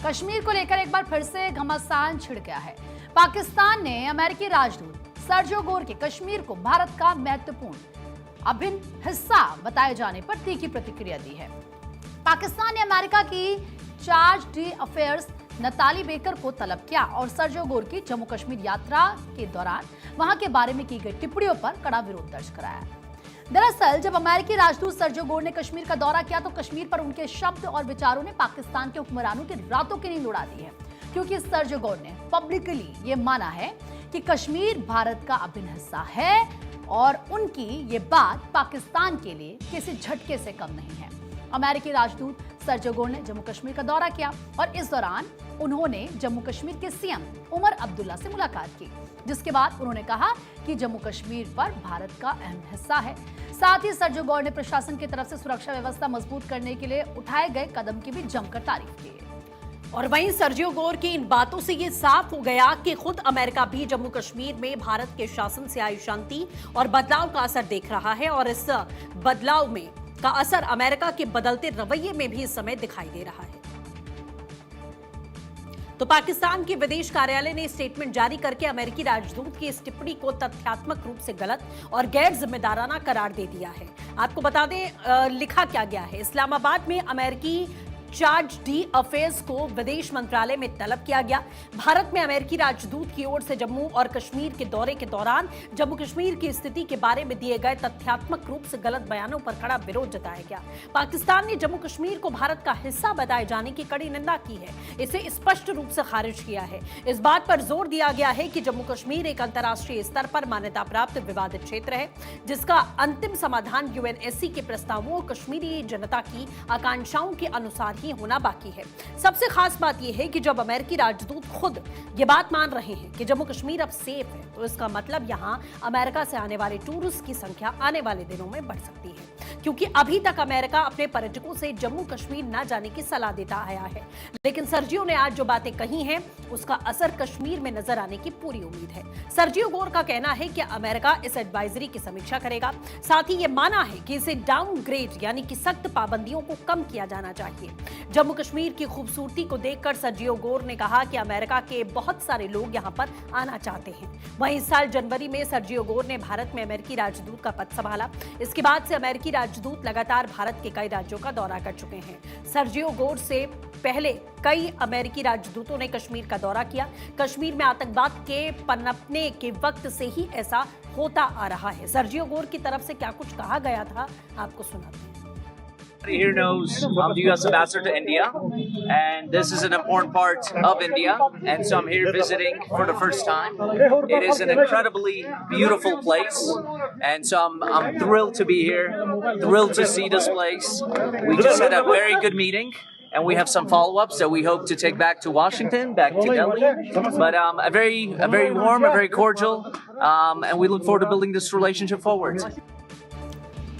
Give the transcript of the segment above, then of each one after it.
कश्मीर को लेकर एक बार फिर से घमासान छिड़ गया है। पाकिस्तान ने अमेरिकी राजदूत सर्जियो गोर के कश्मीर को भारत का महत्वपूर्ण अभिन्न हिस्सा बताए जाने पर तीखी प्रतिक्रिया दी है। पाकिस्तान ने अमेरिका की charge D affairs Natalie baker को तलब किया और सर्जियो गोर की जम्मू कश्मीर यात्रा के दौरान वहां के बारे में की गई टिप्पणियों पर कड़ा विरोध दर्ज कराया। दरअसल जब अमेरिकी राजदूत सर्जियो गोर ने कश्मीर का दौरा किया तो कश्मीर पर उनके शब्द और विचारों ने पाकिस्तान के हुक्मरानों की रातों की नींद उड़ा दी है, क्योंकि सर्जियो गोर ने पब्लिकली ये माना है कि कश्मीर भारत का अभिन्न हिस्सा है और उनकी ये बात पाकिस्तान के लिए किसी झटके से कम नहीं है। अमेरिकी राजदूत सर्जियो गोर ने जम्मू कश्मीर का दौरा किया और इस दौरान उन्होंने जम्मू कश्मीर के सीएम उमर अब्दुल्ला से मुलाकात की, जिसके बाद उन्होंने कहा कि जम्मू कश्मीर पर भारत का अहम हिस्सा है। साथ ही सर्जियो गोर ने प्रशासन की तरफ से सुरक्षा व्यवस्था मजबूत करने के लिए उठाए गए कदम की भी जमकर तारीफ की। और वहीं सर्जियो गोर की इन बातों से ये साफ हो गया कि खुद अमेरिका भी जम्मू कश्मीर में भारत के शासन से आई शांति और बदलाव का असर देख रहा है और इस बदलाव में का असर अमेरिका के बदलते रवैये में भी इस समय दिखाई दे रहा है। तो पाकिस्तान के विदेश कार्यालय ने स्टेटमेंट जारी करके अमेरिकी राजदूत की इस टिप्पणी को तथ्यात्मक रूप से गलत और गैर जिम्मेदाराना करार दे दिया है। आपको बता दें लिखा क्या गया है। इस्लामाबाद में अमेरिकी चार्ज डी अफेयर्स को विदेश मंत्रालय में तलब किया गया। भारत में अमेरिकी राजदूत की ओर से जम्मू और कश्मीर के दौरे के दौरान जम्मू कश्मीर की स्थिति के बारे में दिए गए तथ्यात्मक रूप से गलत बयानों पर कड़ा विरोध जताया गया। पाकिस्तान ने जम्मू कश्मीर को भारत का हिस्सा बताए जाने की कड़ी निंदा की है, इसे स्पष्ट रूप से खारिज किया है। इस बात पर जोर दिया गया है कि जम्मू कश्मीर एक अंतर्राष्ट्रीय स्तर पर मान्यता प्राप्त विवादित क्षेत्र है, जिसका अंतिम समाधान यूएनएससी के प्रस्तावों और कश्मीरी जनता की आकांक्षाओं के अनुसार ही होना बाकी है। सबसे खास बात यह है कि जब अमेरिकी राजदूत खुद ये बात मान रहे हैं कि जम्मू कश्मीर अब सेफ है, तो इसका मतलब यहां अमेरिका से आने वाले टूरिस्ट की संख्या आने वाले दिनों में बढ़ सकती है, क्योंकि अभी तक अमेरिका अपने पर्यटकों से जम्मू कश्मीर न जाने की सलाह देता आया है। लेकिन सर्जियो ने आज जो बातें कही हैं, उसका असर कश्मीर में नजर आने की पूरी उम्मीद है। सर्जियो गोर का कहना है कि अमेरिका इस एडवाइजरी की समीक्षा करेगा। साथ ही ये माना है कि इसे डाउनग्रेड यानी कि सख्त पाबंदियों को कम किया जाना चाहिए। जम्मू कश्मीर की खूबसूरती को देखकर सर्जियो गोर ने कहा कि अमेरिका के बहुत सारे लोग यहां पर आना चाहते हैं। वहीं इस साल जनवरी में सर्जियो गोर ने भारत में अमेरिकी राजदूत का पद संभाला। इसके बाद से अमेरिकी राजदूत लगातार भारत के कई राज्यों का दौरा कर चुके हैं। सर्जियो गोर से पहले कई अमेरिकी राजदूतों ने कश्मीर का दौरा किया। कश्मीर में आतंकवाद के पनपने के वक्त से ही ऐसा होता आ रहा है। सर्जियो गोर की तरफ से क्या कुछ कहा गया था, आपको सुनाते हैं। Here knows I'm the U.S. ambassador to India, and this is an important part of India, and so I'm here visiting for the first time. It is an incredibly beautiful place, and so I'm thrilled to be here, thrilled to see this place. We just had a very good meeting, and we have some follow-ups that we hope to take back to Washington, back to Delhi. But a very warm, a very cordial, and we look forward to building this relationship forward.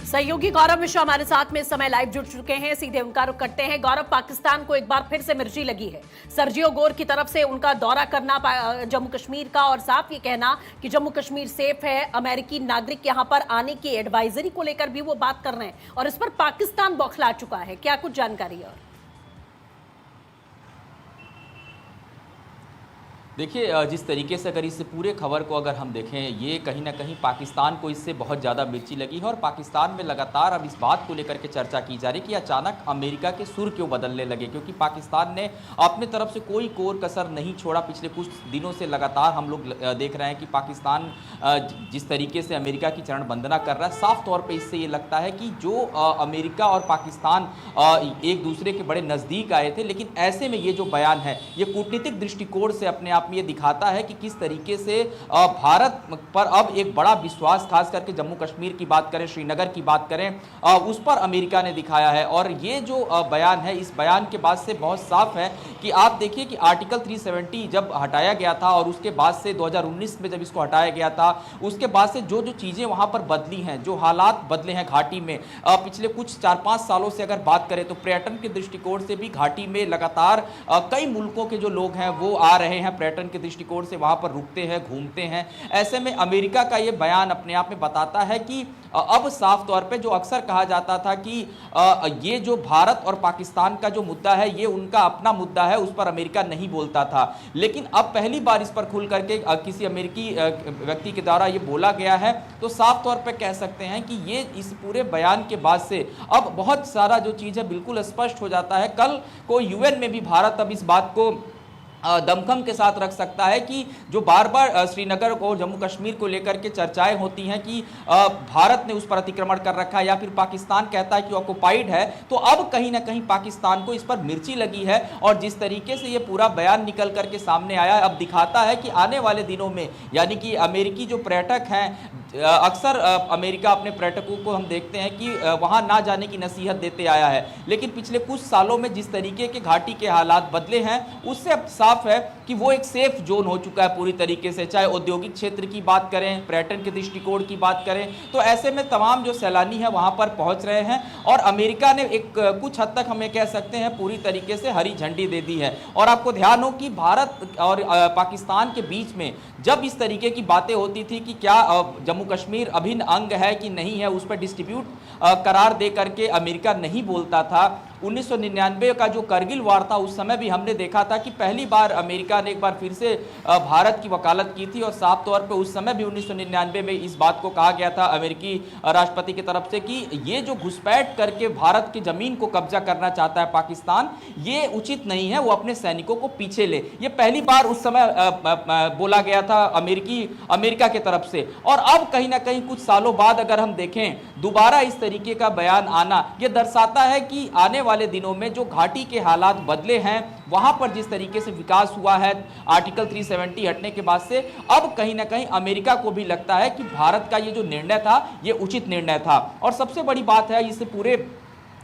सहयोगी गौरव मिश्रा हमारे साथ में इस समय live जुड़ चुके हैं, सीधे उनका रुख करते हैं। गौरव, पाकिस्तान को एक बार फिर से मिर्ची लगी है सर्जियो गोर की तरफ से उनका दौरा करना जम्मू कश्मीर का, और साफ ये कहना कि जम्मू कश्मीर सेफ है। अमेरिकी नागरिक यहां पर आने की एडवाइजरी को लेकर भी वो बात कर रहे हैं और इस पर पाकिस्तान बौखला चुका है। क्या कुछ जानकारी है? देखिए, जिस तरीके से अगर इस पूरे खबर को अगर हम देखें, ये कहीं ना कहीं पाकिस्तान को इससे बहुत ज़्यादा मिर्ची लगी है और पाकिस्तान में लगातार अब इस बात को लेकर के चर्चा की जा रही है कि अचानक अमेरिका के सुर क्यों बदलने लगे, क्योंकि पाकिस्तान ने अपने तरफ से कोई कोर कसर नहीं छोड़ा। पिछले कुछ दिनों से लगातार हम लोग देख रहे हैं कि पाकिस्तान जिस तरीके से अमेरिका की चरण वंदना कर रहा है, साफ तौर पर इससे ये लगता है कि जो अमेरिका और पाकिस्तान एक दूसरे के बड़े नज़दीक आए थे। लेकिन ऐसे में ये जो बयान है, ये कूटनीतिक दृष्टिकोण से अपने आप ये दिखाता है कि किस तरीके से भारत पर अब एक बड़ा विश्वास, खास करके जम्मू कश्मीर की बात करें, श्रीनगर की बात करें, उस पर अमेरिका ने दिखाया है। और ये जो बयान है, इस बयान के बाद से बहुत साफ है कि आप देखिए कि आर्टिकल 370 जब हटाया गया था और उसके बाद से 2019 में जब इसको हटाया गया था, उसके बाद से जो जो चीज़ें वहाँ पर बदली हैं, जो हालात बदले हैं घाटी में, पिछले कुछ 4-5 सालों से अगर बात करें तो पर्यटन के दृष्टिकोण से भी घाटी में लगातार कई मुल्कों के जो लोग हैं वो आ रहे हैं पर्यटन पर्यटन के दृष्टिकोण से वहां पर रुकते हैं, घूमते हैं। ऐसे में अमेरिका का ये बयान अपने आप में बताता है कि अब साफ तौर पे जो अक्सर कहा जाता था कि ये जो भारत और पाकिस्तान का जो मुद्दा है ये उनका अपना मुद्दा है, उस पर अमेरिका नहीं बोलता था, लेकिन अब पहली बार इस पर खुल करके किसी अमेरिकी व्यक्ति के द्वारा ये बोला गया है, तो साफ तौर पे कह सकते हैं कि ये इस पूरे बयान के बाद से अब बहुत सारा जो चीज़ है बिल्कुल स्पष्ट हो जाता है। कल को यूएन में भी भारत अब इस बात को दमखम के साथ रख सकता है कि जो बार बार श्रीनगर और जम्मू कश्मीर को लेकर के चर्चाएं होती हैं कि भारत ने उस पर अतिक्रमण कर रखा है या फिर पाकिस्तान कहता है कि ऑक्युपाइड है, तो अब कहीं ना कहीं पाकिस्तान को इस पर मिर्ची लगी है। और जिस तरीके से ये पूरा बयान निकल करके सामने आया अब दिखाता है कि आने वाले दिनों में यानी कि अमेरिकी जो पर्यटक हैं, अक्सर अमेरिका अपने पर्यटकों को हम देखते हैं कि वहां ना जाने की नसीहत देते आया है, लेकिन पिछले कुछ सालों में जिस तरीके के घाटी के हालात बदले हैं उससे अब साफ है कि वो एक सेफ जोन हो चुका है पूरी तरीके से। चाहे औद्योगिक क्षेत्र की बात करें, पर्यटन के दृष्टिकोण की बात करें, तो ऐसे में तमाम जो सैलानी है वहां पर पहुंच रहे हैं और अमेरिका ने एक कुछ हद तक हमें कह सकते हैं पूरी तरीके से हरी झंडी दे दी है। और आपको ध्यान हो कि भारत और पाकिस्तान के बीच में जब इस तरीके की बातें होती थी कि क्या जम्मू कश्मीर अभिन्न अंग है कि नहीं है, उस पर डिस्ट्रीब्यूट करार दे करके अमेरिका नहीं बोलता था। 1999 का जो करगिल वार था उस समय भी हमने देखा था कि पहली बार अमेरिका ने एक बार फिर से भारत की वकालत की थी और साफ तौर पे उस समय भी 1999 में इस बात को कहा गया था अमेरिकी राष्ट्रपति की तरफ से कि ये जो घुसपैठ करके भारत की जमीन को कब्जा करना चाहता है पाकिस्तान, ये उचित नहीं है, वो अपने सैनिकों को पीछे ले। ये पहली बार उस समय बोला गया था अमेरिका की तरफ से। और अब कहीं ना कहीं कुछ सालों बाद अगर हम देखें दोबारा इस तरीके का बयान आना, यह दर्शाता है कि आने वाले दिनों में जो घाटी के हालात बदले हैं, वहां पर जिस तरीके से विकास हुआ है आर्टिकल 370 हटने के बाद से, अब कहीं ना कहीं अमेरिका को भी लगता है कि भारत का ये जो निर्णय था ये उचित निर्णय था। और सबसे बड़ी बात है इस पूरे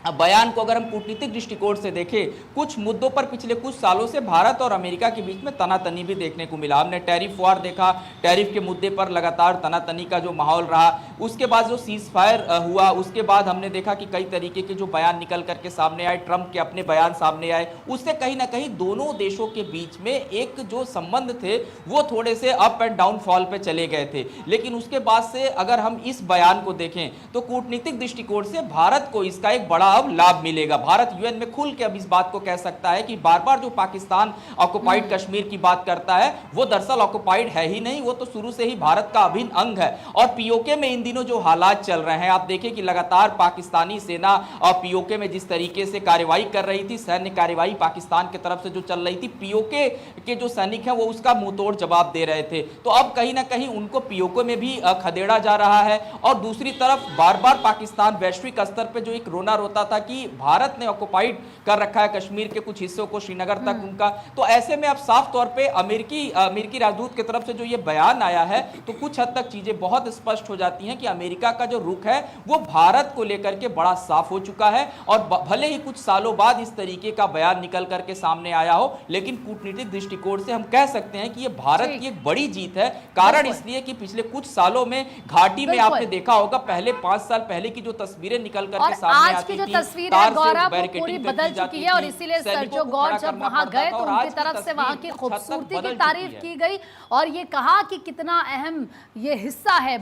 बयान को अगर हम कूटनीतिक दृष्टिकोण से देखें, कुछ मुद्दों पर पिछले कुछ सालों से भारत और अमेरिका के बीच में तनातनी भी देखने को मिला। हमने टैरिफ वार देखा, टैरिफ के मुद्दे पर लगातार तनातनी का जो माहौल रहा, उसके बाद जो सीज फायर हुआ, उसके बाद हमने देखा कि कई तरीके के जो बयान निकल करके सामने आए, ट्रंप के अपने बयान सामने आए, उससे कहीं ना कहीं दोनों देशों के बीच में एक जो संबंध थे वो थोड़े से अप एंड डाउन फॉल पे चले गए थे। लेकिन उसके बाद से अगर हम इस बयान को देखें तो कूटनीतिक दृष्टिकोण से भारत को इसका एक बड़ा अब लाभ मिलेगा। भारत यूएन में खुल के अब इस बात को कह सकता है कि बार बार जो पाकिस्तान ऑक्युपाइड कश्मीर की बात करता है वो दरअसल ऑक्युपाइड है ही नहीं, वो तो शुरू से ही भारत का अभिन्न अंग है। और पीओके में इन दिनों जो हालात चल रहे हैं, आप देखिए कि लगातार पाकिस्तानी सेना और पीओके में जिस तरीके से कार्रवाई कर रही थी, सैन्य कार्रवाई पाकिस्तान की तरफ से जो चल रही थी, पीओके के जो सैनिक हैं वो उसका मुंहतोड़ जवाब दे रहे थे। तो अब कहीं ना कहीं उनको पीओके में भी खदेड़ा जा रहा है। और दूसरी तरफ बार बार पाकिस्तान वैश्विक स्तर पर जो एक रोना रोता था कि भारत ने ऑक्युपाइड कर रखा है कश्मीर के कुछ हिस्सों को, श्रीनगर तक उनका, तो ऐसे में अब साफ तौर पे अमेरिकी राजदूत की तरफ से जो ये बयान आया है तो कुछ हद तक चीजें बहुत स्पष्ट हो जाती हैं कि अमेरिका का जो रुख है वो भारत को लेकर के बड़ा साफ हो चुका है। और भले ही कुछ सालों बाद इस तरीके का बयान निकल करके सामने आया हो, लेकिन कूटनीतिक दृष्टिकोण से हम कह सकते हैं कि ये भारत की एक बड़ी जीत है। कारण इसलिए कि पिछले कुछ सालों में घाटी में आपने देखा होगा, पहले 5 साल पहले की जो तस्वीरें निकल करके सामने आती थी, गौरव वो पूरी बदल चुकी है। और इसीलिए सर्जियो गौर जब वहां गए तो उनकी तरफ से वहां की खूबसूरती की तारीफ की गई और ये कहा कि कितना अहम ये हिस्सा है